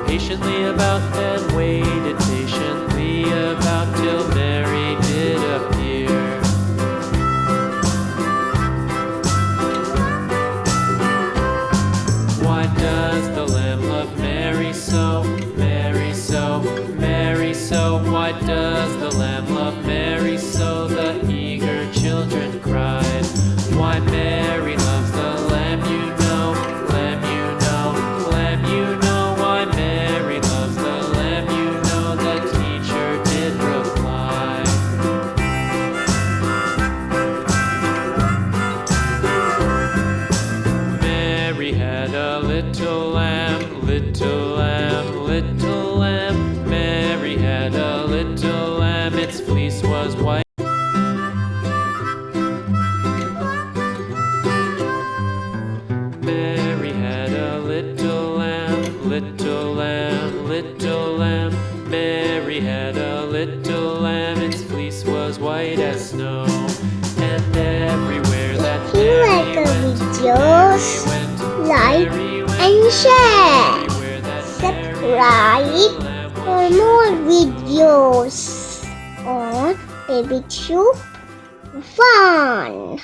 patiently about, and waited patiently about till Mary did appear. Why does the lamb love Mary so, Mary so, Mary so? Why does the lamb love Mary so? The eager children cried. Why Mary loves the lamb, you know, lamb, you know, lamb, you know. Why Mary loves the lamb, you know, the teacher did reply. Mary had a little lamb, little lamb, little lamb. Mary had a little lamb, its fleece was white. Mary had a little lamb, little lamb, little lamb. Mary had a little lamb, its fleece was white as snow. And everywhere that If you like our videos, like and share. Subscribe for more videos on Baby Tube Fun.